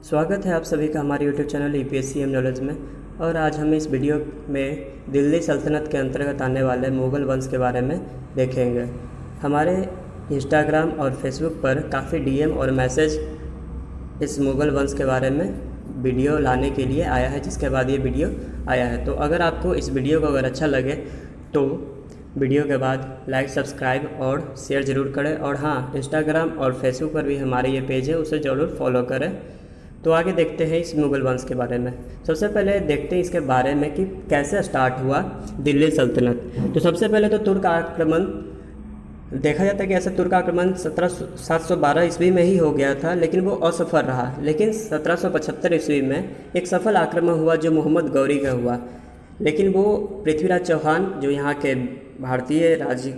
स्वागत है आप सभी का हमारे यूट्यूब चैनल ईपीएससी नॉलेज में। और आज हम इस वीडियो में दिल्ली सल्तनत के अंतर्गत आने वाले मुग़ल वंश के बारे में देखेंगे। हमारे इंस्टाग्राम और फेसबुक पर काफ़ी डीएम और मैसेज इस मुग़ल वंश के बारे में वीडियो लाने के लिए आया है, जिसके बाद ये वीडियो आया है। तो अगर आपको इस वीडियो को अगर अच्छा लगे तो वीडियो के बाद लाइक, सब्सक्राइब और शेयर ज़रूर करें। और हाँ, इंस्टाग्राम और फेसबुक पर भी हमारे ये पेज है, उसे ज़रूर फॉलो करें। तो आगे देखते हैं इस मुग़ल वंश के बारे में। सबसे पहले देखते हैं इसके बारे में कि कैसे स्टार्ट हुआ दिल्ली सल्तनत। तो सबसे पहले तो तुर्क आक्रमण देखा जाता है कि ऐसा तुर्क आक्रमण 712 ईस्वी में ही हो गया था, लेकिन वो असफल रहा। लेकिन 1775 ईस्वी में एक सफल आक्रमण हुआ जो मोहम्मद गौरी का हुआ। लेकिन वो पृथ्वीराज चौहान जो यहाँ के भारतीय राज्य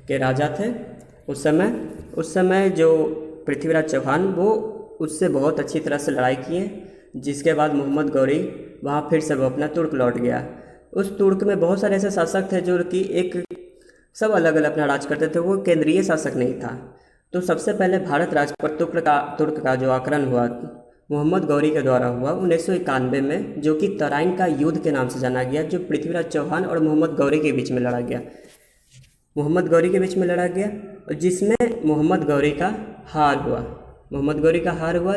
के राजा थे उस समय जो पृथ्वीराज चौहान वो उससे बहुत अच्छी तरह से लड़ाई किए, जिसके बाद मोहम्मद गौरी वहाँ फिर से वो अपना तुर्क लौट गया। उस तुर्क में बहुत सारे ऐसे शासक थे जो कि एक सब अलग अलग अपना राज करते थे, वो केंद्रीय शासक नहीं था। तो सबसे पहले भारत राज पर तुर्क का जो आक्रमण हुआ मोहम्मद गौरी के द्वारा हुआ 1991 में, जो कि तराइन का युद्ध के नाम से जाना गया, जो पृथ्वीराज चौहान और मोहम्मद गौरी के बीच में लड़ा गया। मोहम्मद गौरी के बीच में लड़ा गया और जिसमें मोहम्मद गौरी का हार हुआ।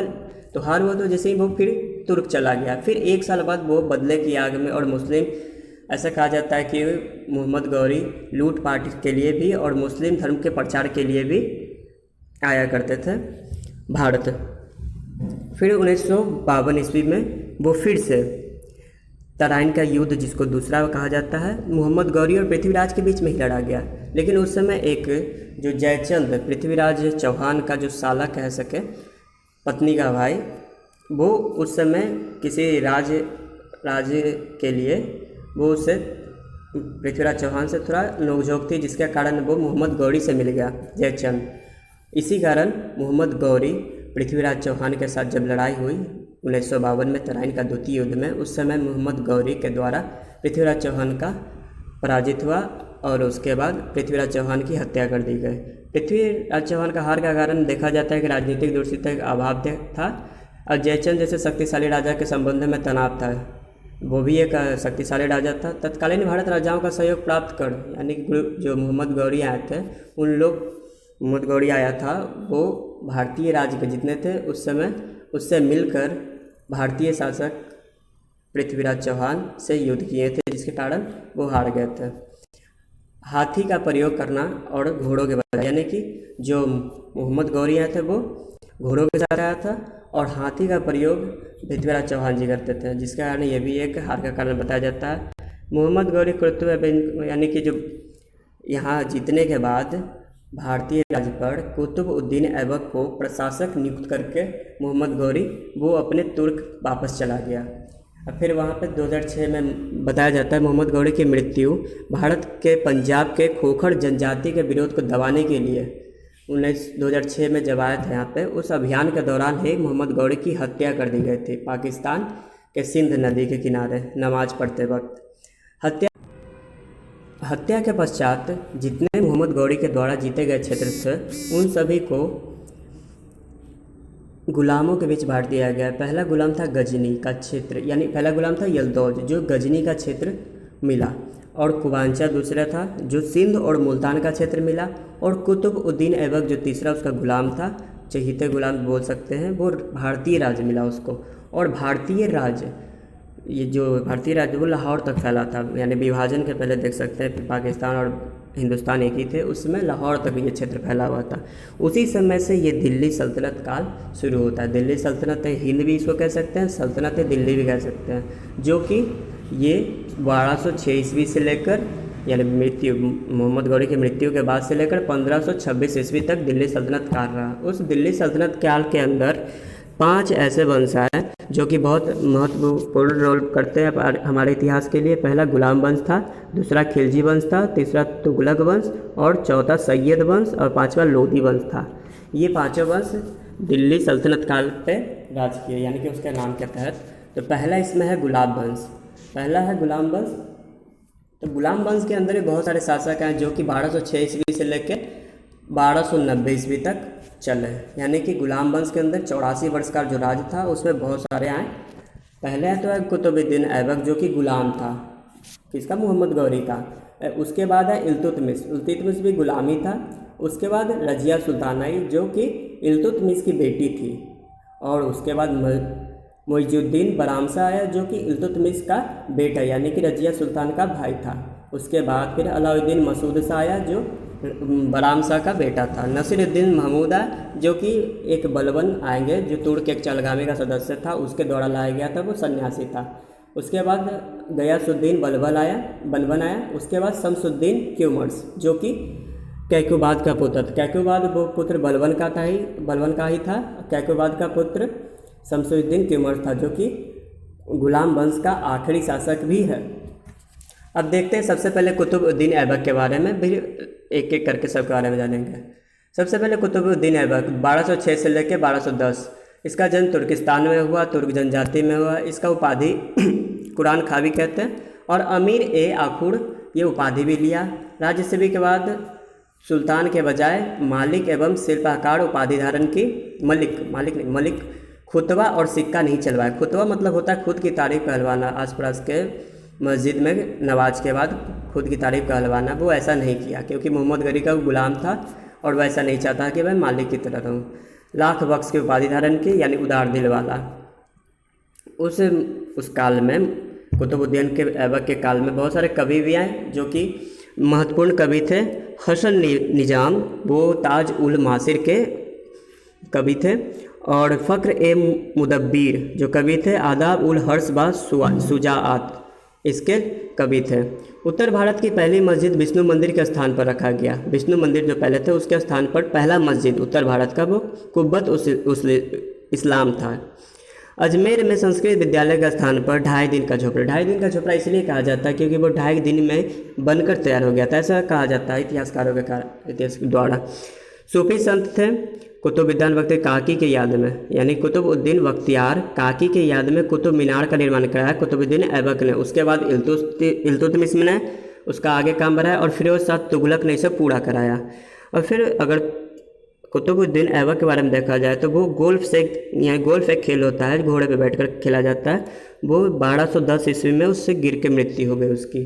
तो हार हुआ तो जैसे ही वो फिर तुर्क चला गया। फिर एक साल बाद वो बदले की आग में, और मुस्लिम, ऐसा कहा जाता है कि मोहम्मद गौरी लूटपाट के लिए भी और मुस्लिम धर्म के प्रचार के लिए भी आया करते थे भारत। फिर 1952 ईस्वी में वो फिर से तराइन का युद्ध, जिसको दूसरा कहा जाता है, मोहम्मद गौरी और पृथ्वीराज के बीच में ही लड़ा गया। लेकिन उस समय एक जो जयचंद, पृथ्वीराज चौहान का जो साला कह सके, पत्नी का भाई, वो उस समय किसी राज्य के लिए वो उससे पृथ्वीराज चौहान से थोड़ा नोकझोंक थी, जिसके कारण वो मोहम्मद गौरी से मिल गया जयचंद। इसी कारण मोहम्मद गौरी पृथ्वीराज चौहान के साथ जब लड़ाई हुई 1952 में तराइन का द्वितीय युद्ध में, उस समय मोहम्मद गौरी के द्वारा पृथ्वीराज चौहान का पराजित हुआ और उसके बाद पृथ्वीराज चौहान की हत्या कर दी गई। पृथ्वीराज चौहान का हार का कारण देखा जाता है कि राजनीतिक दूरदर्शिता का अभाव था और जयचंद जैसे शक्तिशाली राजा के संबंध में तनाव था। वो भी एक शक्तिशाली राजा था। तत्कालीन भारत राजाओं का सहयोग प्राप्त कर, यानी कि जो मोहम्मद गौरी आए थे मोहम्मद गौरी आया था, वो भारतीय राज्य के जितने थे उस समय उससे मिलकर भारतीय शासक पृथ्वीराज चौहान से युद्ध किए थे, जिसके कारण वो हार गए थे। हाथी का प्रयोग करना और घोड़ों के बजाय, यानी कि जो मोहम्मद गौरी आए थे वो घोड़ों के साथ आया था और हाथी का प्रयोग पृथ्वीराज चौहान जी करते थे, जिसके कारण ये भी एक हार का कारण बताया जाता है। मोहम्मद गौरी कुतुब, यानी कि जो यहाँ जीतने के बाद भारतीय राज्य पर कुतुब-उद-दीन ऐबक को प्रशासक नियुक्त करके मोहम्मद गौरी वो अपने तुर्क वापस चला गया। और फिर वहाँ पे 2006 में बताया जाता है मोहम्मद गौरी की मृत्यु भारत के पंजाब के खोखर जनजाति के विरोध को दबाने के लिए 2006 में जब आया था यहाँ पे, उस अभियान के दौरान ही मोहम्मद गौरी की हत्या कर दी गई थी पाकिस्तान के सिंध नदी के किनारे नमाज पढ़ते वक्त। हत्या के पश्चात जितने मोहम्मद गौरी के द्वारा जीते गए क्षेत्र थे उन सभी को गुलामों के बीच बांट दिया गया। पहला गुलाम था गजनी का क्षेत्र, यानी पहला गुलाम था यलदौज जो गजनी का क्षेत्र मिला, और कुबांचा दूसरा था जो सिंध और मुल्तान का क्षेत्र मिला, और कुतुब-उद-दीन ऐबक जो तीसरा उसका गुलाम था, चहीते गुलाम बोल सकते हैं, वो भारतीय राज्य मिला उसको। और भारतीय राज्य, ये जो भारतीय राज्य वो लाहौर तक फैला था, यानी विभाजन के पहले देख सकते हैं पाकिस्तान और हिंदुस्तान एक ही थे, उसमें लाहौर तक ये क्षेत्र फैला हुआ था। उसी समय से ये दिल्ली सल्तनत काल शुरू होता है। दिल्ली सल्तनत हिंद भी इसको कह सकते हैं, सल्तनत दिल्ली भी कह सकते हैं, जो कि ये 1206 ईस्वी से लेकर, यानी मोहम्मद गौरी की मृत्यु के बाद से लेकर 1526 ईस्वी तक दिल्ली सल्तनत काल रहा। उस दिल्ली सल्तनत काल के अंदर 5 ऐसे वंश हैं जो कि बहुत महत्वपूर्ण रोल करते हैं हमारे इतिहास के लिए। पहला गुलाम वंश था, दूसरा खिलजी वंश था, तीसरा तुगलक वंश, और चौथा सैयद वंश, और पांचवा लोधी वंश था। ये पांचों वंश दिल्ली सल्तनत काल पे राज किए, यानी कि उसके नाम के तहत। तो पहला इसमें है गुलाब वंश। तो गुलाम वंश के अंदर भी बहुत सारे शासक हैं जो कि 1206 ईस्वी से लेकर 1290 ईस्वी तक चले, यानी कि गुलाम वंश के अंदर 84 वर्ष का जो राज था उसमें बहुत सारे आए। पहले तो है कुतुबुद्दीन ऐबक जो कि गुलाम था, किसका, मोहम्मद गौरी का। उसके बाद है इल्तुतमिश, इल्तुतमिश भी गुलाम ही था। उसके बाद रजिया सुल्तान आई जो कि इल्तुतमिश की बेटी थी। और उसके बाद मुइजुद्दीन बरामसा आया जो कि इल्तुतमिश का बेटा यानी कि रजिया सुल्तान का भाई था। उसके बाद फिर अलाउद्दीन मसूद शाह आया जो बरामसा का बेटा था। नसीरुद्दीन महमूद आया जो कि एक बलबन आएंगे जो तुर्क एक चलगामी का सदस्य था, उसके द्वारा लाया गया था, वो सन्यासी था। उसके बाद गयासुद्दीन बलबन आया। उसके बाद शमसुद्दीन क्यूमर्स जो कि कैकुबाद का पुत्र था। कैकुबाद वो पुत्र बलबन का ही था। कैकुबाद का पुत्र शमसुद्दीन क्यूमर्स था जो कि गुलाम वंश का आखिरी शासक भी है। अब देखते हैं सबसे पहले कुतुबुद्दीन ऐबक के बारे में, फिर एक एक करके सबके बारे में जानेंगे। सबसे पहले कुतुबुद्दीन ऐबक 1206 से लेकर 1210, इसका जन्म तुर्किस्तान में हुआ, तुर्क जनजाति में हुआ। इसका उपाधि कुरान खावी कहते हैं और अमीर ए आखुड़ ये उपाधि भी लिया। राज्यसेवी के बाद सुल्तान के बजाय मालिक एवं शिल्पकार उपाधि धारण की। मलिक खुतबा और सिक्का नहीं चलवाया। खुतबा मतलब होता है खुद की तारीफ कहलवाना, आस पास के मस्जिद में नमाज के बाद खुद की तारीफ कहलवाना, वो ऐसा नहीं किया क्योंकि मोहम्मद गौरी का गुलाम था और वह ऐसा नहीं चाहता कि वह मालिक की तरह रहूँ। लाख बख्श की उपाधि धारण की यानी उदार दिल वाला। उस काल में कुतुबुद्दीन के ऐबक के काल में बहुत सारे कवि भी आए जो कि महत्वपूर्ण कवि थे। हसन निजाम वो ताज उल मासिर के कवि थे और फ़ख्र ए मुदब्बिर जो कवि थे आदाब उल हर्ष बा सुजाआत इसके कवि थे। उत्तर भारत की पहली मस्जिद विष्णु मंदिर के स्थान पर रखा गया। विष्णु मंदिर जो पहले थे उसके स्थान पर पहला मस्जिद उत्तर भारत का वो कुब्बत उस इस्लाम था। अजमेर में संस्कृत विद्यालय के स्थान पर 2.5 दिन का झोपड़ा। 2.5 दिन का झोपड़ा इसलिए कहा जाता है क्योंकि वो 2.5 दिन में बनकर तैयार हो गया था, ऐसा कहा जाता है इतिहासकारों के द्वारा। सूफी संत थे कुतुबुद्दीन बख्तियार काकी के याद में, यानी कुतुबुद्दीन बख्तियार काकी के याद में कुतुब मीनार का निर्माण कराया कुतुबुद्दीन ऐबक ने। उसके बाद इल्तुतमिश ने उसका आगे काम बढ़ाया और फिरोज शाह तुगलक ने इसे पूरा कराया। और फिर अगर कुतुबुद्दीन ऐबक के बारे में देखा जाए तो वो गोल्फ एक खेल होता है, घोड़े पे बैठकर खेला जाता है। वो 1210 ईस्वी में उससे गिर के मृत्यु हो गई उसकी।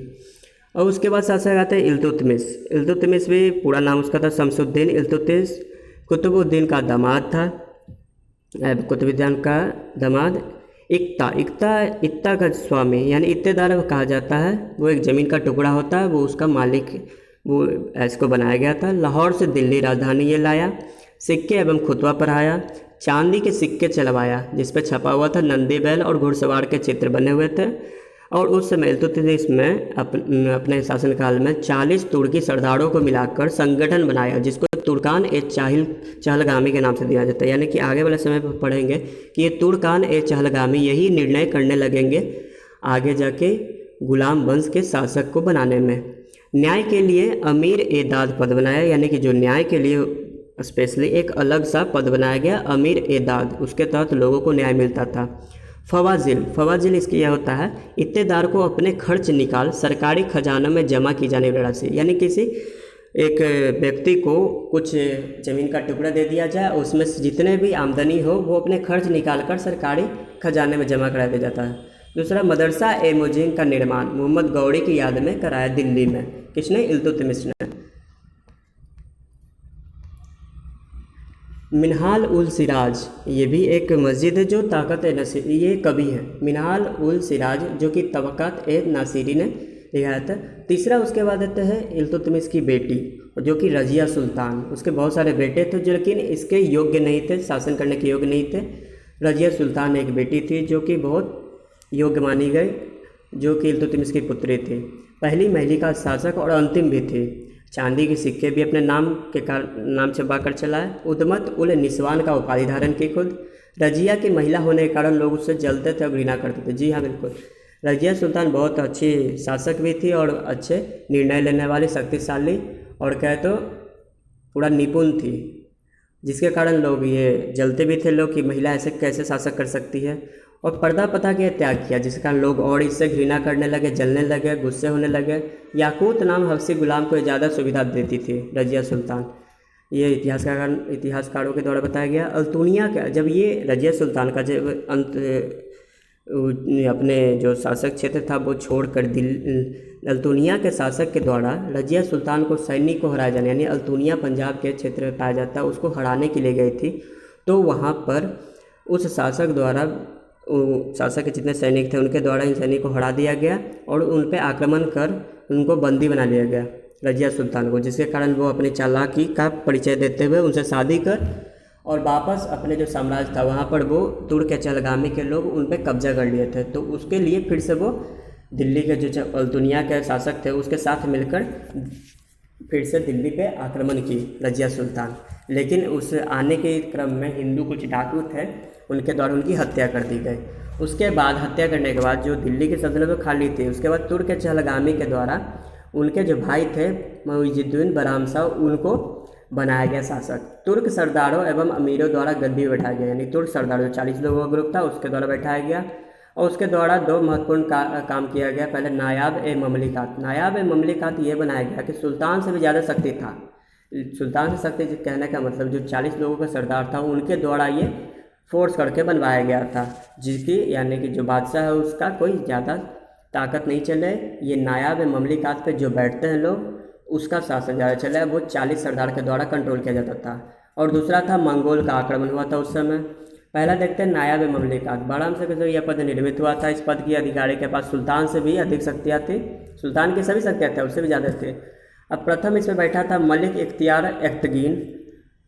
और उसके बाद शासक आते हैं इल्तुतमिश भी पूरा नाम उसका था शमसुद्दीन। इल्तुतमिश कुतुबुद्दीन का दामाद था। कुतुबुद्दीन का दामाद इक्ता का स्वामी यानी इत्तेदार कहा जाता है। वो एक ज़मीन का टुकड़ा होता है, वो उसका मालिक, वो इसको बनाया गया था। लाहौर से दिल्ली राजधानी ये लाया। सिक्के एवं खुतबा पढ़ाया। चांदी के सिक्के चलवाया जिस पर छपा हुआ था नंदी बैल और घुड़सवार के चित्र बने हुए थे। और उस समय इल्तुतमिश में अपने शासनकाल में 40 तुर्की सरदारों को मिलाकर संगठन बनाया जिसको तुर्कान ए चहलगामी के नाम से दिया जाता है। यानी कि आगे वाले समय पर पढ़ेंगे कि ये तुर्कान ए चहलगामी यही निर्णय करने लगेंगे आगे जाके गुलाम वंश के शासक को बनाने में। न्याय के लिए अमीर ए दाद पद बनाया, यानी कि जो न्याय के लिए स्पेशली एक अलग सा पद बनाया गया अमीर ए दाद, उसके तहत लोगों को न्याय मिलता था। फवाजिल इसकी यह होता है इत्तेदार को अपने खर्च निकाल सरकारी खजानों में जमा की जाने वाली राशि, यानी किसी एक व्यक्ति को कुछ ज़मीन का टुकड़ा दे दिया जाए, उसमें से जितने भी आमदनी हो वो अपने खर्च निकाल कर सरकारी खजाने में जमा करा दिया जाता है। दूसरा मदरसा ए मुजीन का निर्माण मोहम्मद गौरी की याद में कराया दिल्ली में। किसने? इल्तुतमिश ने। मिनहाल उल सिराज ये भी एक मस्जिद है जो ताकत ए नासिरी, ये कवि है मिनहाल उल सिराज जो कि तबक़ात ए नासिरी ने लिखा था। तीसरा उसके बाद आते हैं इल्तुतमिश की बेटी जो कि रजिया सुल्तान। उसके बहुत सारे बेटे थे जो लेकिन इसके योग्य नहीं थे, शासन करने के योग्य नहीं थे। रजिया सुल्तान एक बेटी थी जो कि बहुत योग्य मानी गई, जो कि इल्तुतमिश की पुत्री थी, पहली महिला का शासक और अंतिम भी थी। चांदी के सिक्के भी अपने नाम छपा कर चलाए। उद्दमत उल निस्वान का उपाधि धारण की खुद। रजिया की महिला होने के कारण लोग उससे जलते थे और घृणा करते थे। जी हाँ बिल्कुल, रजिया सुल्तान बहुत अच्छी शासक भी थी और अच्छे निर्णय लेने वाली, शक्तिशाली और कहे तो पूरा निपुण थी, जिसके कारण लोग ये जलते भी थे लोग कि महिला ऐसे कैसे शासक कर सकती है। और पर्दा प्रथा के त्याग किया जिसके कारण लोग और इससे घृणा करने लगे, जलने लगे, गुस्से होने लगे। याकूत नाम हबशी गुलाम को ज़्यादा सुविधा देती थी रजिया सुल्तान। ये इतिहासकारों के द्वारा बताया गया। अल्तुनिया का जब ये रजिया सुल्तान का जब अपने जो शासक क्षेत्र था वो छोड़कर अल्तुनिया के शासक के द्वारा रजिया सुल्तान को सैनिक को हराया जाने, यानी अल्तुनिया पंजाब के क्षेत्र में पाया जाता है, उसको हराने के लिए गई थी। तो वहाँ पर उस शासक द्वारा शासक के जितने सैनिक थे उनके द्वारा इन सैनिक को हरा दिया गया और उन पर आक्रमण कर उनको बंदी बना लिया गया रजिया सुल्तान को, जिसके कारण वो अपनी चालाकी का परिचय देते हुए उनसे शादी कर और वापस अपने जो साम्राज्य था वहाँ पर वो तुर्क के चहलगामी के लोग उन पर कब्जा कर लिए थे। तो उसके लिए फिर से वो दिल्ली के जो दुनिया के शासक थे उसके साथ मिलकर फिर से दिल्ली पे आक्रमण की रजिया सुल्तान। लेकिन उस आने के क्रम में हिंदू कुछ डाकू थे, उनके द्वारा उनकी हत्या कर दी गई। उसके बाद हत्या करने के बाद जो दिल्ली की सल्तनत तो खाली थी, उसके बाद तुर्क के चहलगामी के द्वारा उनके जो भाई थे मुइजुद्दीन बराम शाह उनको बनाया गया शासक। तुर्क सरदारों एवं अमीरों द्वारा गद्दी बैठाया गया, यानी तुर्क सरदारों 40 लोगों का ग्रुप था उसके द्वारा बैठाया गया और उसके द्वारा दो महत्वपूर्ण काम किया गया। पहले नायाब ए ममलिकात, नायाब ए ममलिकात ये बनाया गया कि सुल्तान से भी ज़्यादा शक्ति था। सुल्तान से शक्ति कहने का मतलब जो 40 लोगों का सरदार था उनके द्वारा ये फोर्स करके बनवाया गया था, जिसकी यानी कि जो बादशाह है उसका कोई ज़्यादा ताकत नहीं चले, ये नायाब ममलिकात पे जो बैठते हैं लोग उसका शासन ज़्यादा चले, वो 40 सरदार के द्वारा कंट्रोल किया जाता था। और दूसरा था मंगोल का आक्रमण हुआ था उस समय। पहला देखते हैं नायाब ममलिकात। बराम से जो यह पद निर्मित हुआ था, इस पद की अधिकारी के पास सुल्तान से भी अधिक शक्तियाँ थी, सुल्तान की सभी शक्तियाँ थी उससे भी ज़्यादा थी। अब प्रथम इसमें बैठा था मलिक इख्तियार एक्तगीन।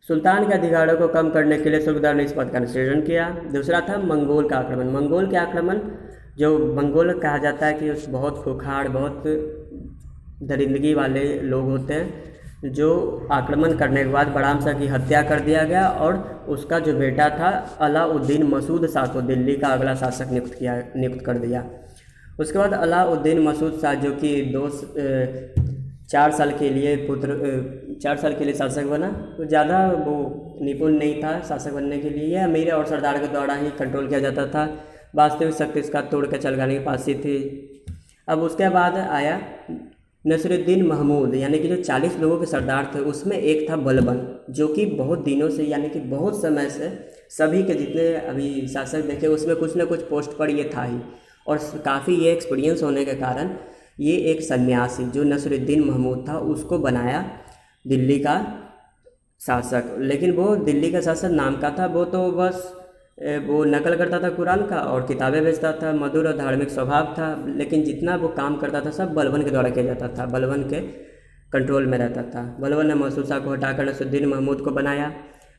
सुल्तान के अधिकारों को कम करने के लिए सुबेदार ने इस पद का सृजन किया। दूसरा था मंगोल का आक्रमण। मंगोल के आक्रमण जो मंगोल कहा जाता है कि उस बहुत खुखार बहुत दरिंदगी वाले लोग होते हैं, जो आक्रमण करने के बाद बराम शाह की हत्या कर दिया गया और उसका जो बेटा था अलाउद्दीन मसूद शाह को दिल्ली का अगला शासक नियुक्त कर दिया। उसके बाद अलाउद्दीन मसूद शाह जो कि 4 साल के लिए शासक बना, तो ज़्यादा वो निपुण नहीं था शासक बनने के लिए, यह अमीर और सरदार के द्वारा ही कंट्रोल किया जाता था। वास्तविक शक्ति इसका तोड़ के चलगाने के पास ही थी। अब उसके बाद आया नसरुद्दीन महमूद, यानी कि जो 40 लोगों के सरदार थे उसमें एक था बलबन, जो कि बहुत दिनों से यानी कि बहुत समय से सभी के जितने अभी शासक देखे उसमें कुछ न कुछ पोस्ट पर ये था ही, और काफ़ी ये एक्सपीरियंस होने के कारण ये एक सन्यासी जो नसरुद्दीन महमूद था उसको बनाया दिल्ली का शासक। लेकिन वो दिल्ली का शासक नाम का था, वो तो बस वो नकल करता था कुरान का और किताबें बेचता था, मधुर और धार्मिक स्वभाव था, लेकिन जितना वो काम करता था सब बलबन के द्वारा किया जाता था, बलबन के कंट्रोल में रहता था। बलबन ने मसूद शाह को हटाकर नसरुद्दीन महमूद को बनाया।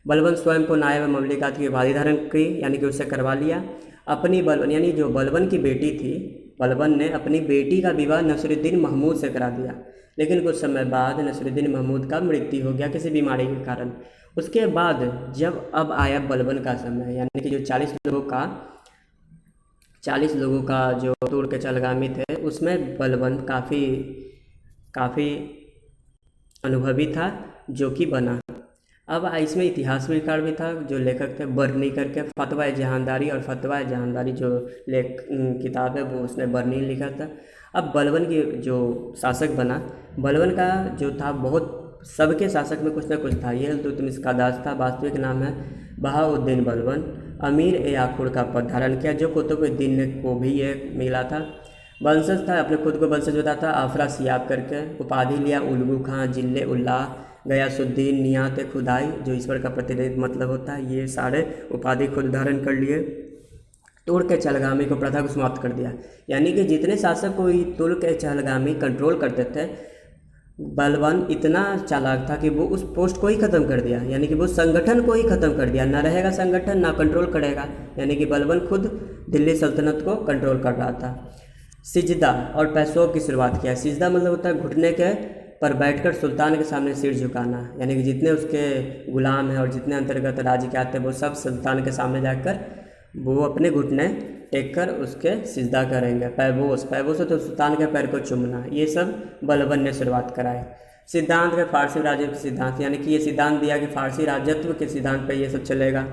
बलबन स्वयं को नायब ममलिकात की उपाधि धारण की, यानी कि उससे करवा लिया। अपनी बलबन यानी जो बलबन की बेटी थी, बलबन ने अपनी बेटी का विवाह नसरुद्दीन महमूद से करा दिया, लेकिन कुछ समय बाद नसरुद्दीन महमूद का मृत्यु हो गया किसी बीमारी के कारण। उसके बाद जब अब आया बलबन का समय, यानी कि जो 40 लोगों का जो तुर्क के चलगामी थे उसमें बलबन काफ़ी अनुभवी था जो कि बना। अब इसमें इतिहासकार भी था जो लेखक थे बर्नी करके, फतवा जहानदारी और फतवा जहानदारी जो किताब है वो उसने बर्नी लिखा था। अब बलबन की जो शासक बना, बलबन का जो था बहुत सबके शासक में कुछ न कुछ था। ये इल्तुतमिश का दास था, वास्तविक नाम है बहाउद्दीन बलबन। अमीर ए आखुर का पद धारण किया, जो कुतुबुद्दीन को भी ये मिला था। वंशज था, अपने खुद को वंशज बताता था आफरा सियाब करके। उपाधि लिया उल्गू खां, जिले उल्लाह, गयासुद्दीन, नियात खुदाई जो ईश्वर का प्रतिनिधि मतलब होता है, ये सारे उपाधि खुद धारण कर लिए। तुर्क के चहलगामी को प्रथा को समाप्त कर दिया, यानी कि जितने शासक को तुर्क के चहलगामी कंट्रोल करते थे, बलबन इतना चालाक था कि वो उस पोस्ट को ही ख़त्म कर दिया, यानी कि वो संगठन को ही ख़त्म कर दिया। ना रहेगा संगठन ना कंट्रोल करेगा, यानी कि बलबन खुद दिल्ली सल्तनत को कंट्रोल कर रहा था। सिजदा और पैसों की शुरुआत किया। सिजदा मतलब होता है घुटने के पर बैठकर सुल्तान के सामने सिर झुकाना, यानी कि जितने उसके गुलाम हैं और जितने अंतर्गत राज्य के आते हैं वो सब सुल्तान के सामने जाकर वो अपने घुटने टेक कर उसके सिजदा करेंगे। पैबोस तो सुल्तान के पैर को चूमना, ये सब बलबन ने शुरुआत कराए। सिद्धांत के फारसी राजत्व के सिद्धांत, यानी कि ये सिद्धांत दिया कि फारसी राजत्व के सिद्धांत पे ये सब चलेगा।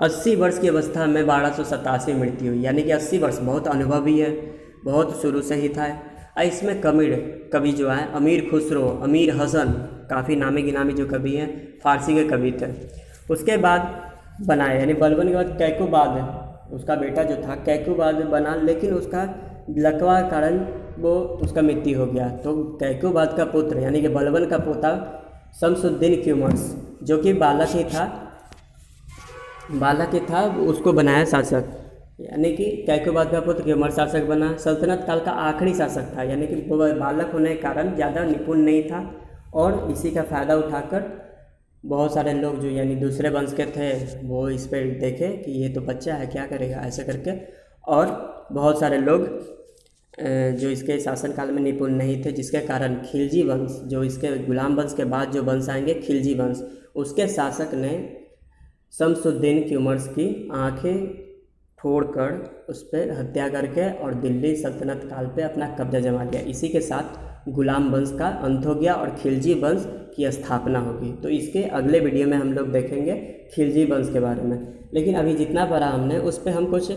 80 वर्ष की अवस्था में 1287 मृत्यु हुई, यानी कि 80 वर्ष बहुत अनुभवी है, बहुत शुरू से ही था। इसमें कवि जो है अमीर खुसरो, अमीर हसन, काफ़ी नामी गिनामी जो कवि हैं फारसी के कवि थे। उसके बाद बनाए, यानी बलबन के बाद कैकुबाद उसका बेटा जो था कैकुबाद बना, लेकिन उसका लकवा के कारण वो उसका मृत्यु हो गया। तो कैकुबाद का पुत्र यानी कि बलबन का पोता शमसुद्दीन क्यूमर्स जो कि बालक ही था उसको बनाया शासक, यानी कि कैकुबाद का पुत्र क्यूमर्स शासक बना। सल्तनत काल का आखिरी शासक था, यानी कि वो बालक होने के कारण ज़्यादा निपुण नहीं था और इसी का फ़ायदा उठाकर बहुत सारे लोग जो यानी दूसरे वंश के थे वो इस पर देखे कि ये तो बच्चा है क्या करेगा ऐसे करके, और बहुत सारे लोग जो इसके शासनकाल में निपुण नहीं थे, जिसके कारण खिलजी वंश जो इसके गुलाम वंश के बाद जो वंश आएंगे खिलजी वंश, उसके शासक ने शमसुद्दीन क्यूमर्स की आंखें फोड़कर उस पर हत्या करके और दिल्ली सल्तनत काल पे अपना कब्जा जमा लिया। इसी के साथ गुलाम वंश का अंत हो गया और खिलजी वंश की स्थापना होगी। तो इसके अगले वीडियो में हम लोग देखेंगे खिलजी वंश के बारे में, लेकिन अभी जितना पढ़ा हमने उस पर हम कुछ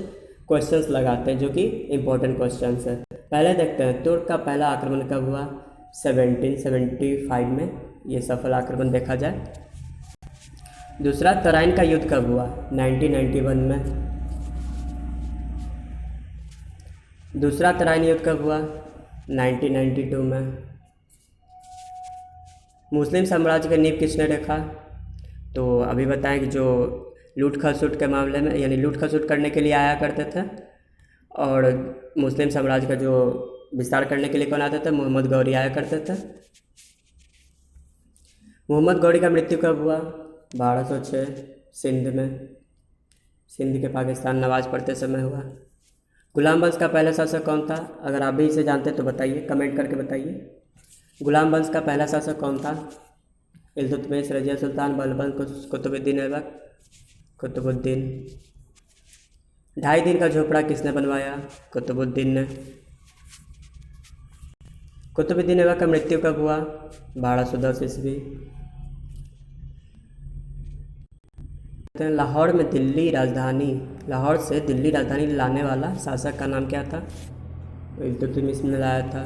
क्वेश्चंस लगाते हैं जो कि इम्पोर्टेंट क्वेश्चंस है। पहले देखते हैं तुर्क का पहला आक्रमण कब हुआ? 1775 में ये सफल आक्रमण देखा जाए। दूसरा, तराइन का युद्ध कब हुआ? 1991 में। दूसरा तराइन युद्ध कब हुआ? 1992 में। मुस्लिम साम्राज्य का नींव किसने रखा? तो अभी बताएं कि जो लूट खसुट के मामले में, यानी लूट खसुट करने के लिए आया करते थे और मुस्लिम साम्राज्य का जो विस्तार करने के लिए कौन आते थे? मोहम्मद गौरी आया करते थे। मोहम्मद गौरी का मृत्यु कब हुआ? 1206 सिंध में, सिंध के पाकिस्तान नवाज पढ़ते समय हुआ। गुलाम वंश का पहला शासक कौन था? अगर आप भी इसे जानते तो बताइए, कमेंट करके बताइए। गुलाम वंश का पहला शासक कौन था? इल्तुतमिश, रजिया सुल्तान, बलबन, कुतुबुद्दीन ऐबक, कुतुबुद्दीन। 2.5 दिन का झोपड़ा किसने बनवाया? कुतुबुद्दीन ने। कुतुबुद्दीन ऐबक का मृत्यु कब हुआ? 1210 ईस्वी। लाहौर से दिल्ली राजधानी लाने वाला शासक का नाम क्या था? इल्तुतमिश ने लाया था।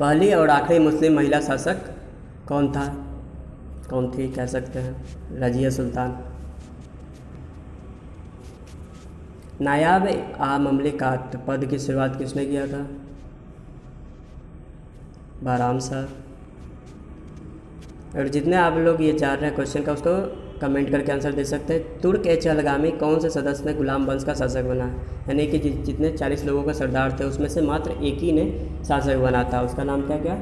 पहली और आखिरी मुस्लिम महिला शासक कौन थी कह सकते हैं? रजिया सुल्तान। नायाब ममलिकात पद की शुरुआत किसने किया था? बहराम साहब। और जितने आप लोग ये जान रहे हैं क्वेश्चन का उसको कमेंट करके आंसर दे सकते हैं। तुर्क ए चहलगामी कौन से सदस्य ने गुलाम वंश का शासक बना? यानी कि जितने 40 लोगों का सरदार थे उसमें से मात्र एक ही ने शासक बना था, उसका नाम क्या?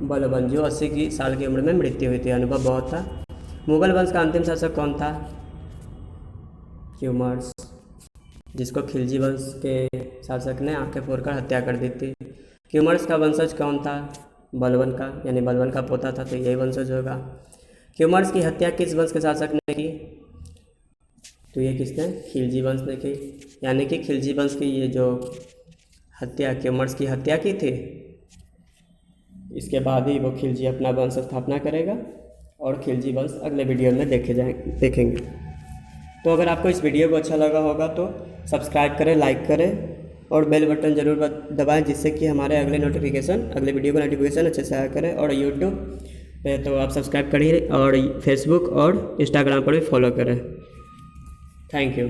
बलबन, जो 80 साल की उम्र में मृत्यु हुई थी। अनुभव बहुत था। मुगल वंश का अंतिम शासक कौन था? क्यूमर्स, जिसको खिलजी वंश के शासक ने आंखें फोड़कर हत्या कर दी थी। क्यूमर्स का वंशज कौन था? बलबन का, यानी बलबन का पोता था तो यही वंशज होगा। क्यूमर्स की हत्या किस वंश के शासक ने की? तो ये किसने? खिलजी वंश ने की। यानी कि खिलजी वंश की ये जो हत्या क्यूमर्स की हत्या की थी, इसके बाद ही वो खिलजी अपना वंश स्थापना करेगा और खिलजी वंश अगले वीडियो में देखेंगे। तो अगर आपको इस वीडियो को अच्छा लगा होगा तो सब्सक्राइब करें, लाइक करें और बेल बटन ज़रूर दबाएं, जिससे कि हमारे अगले वीडियो का नोटिफिकेशन अच्छे से आया करे। और यूट्यूब पे तो आप सब्सक्राइब करिए और फेसबुक और इंस्टाग्राम पर भी फॉलो करें। Thank you.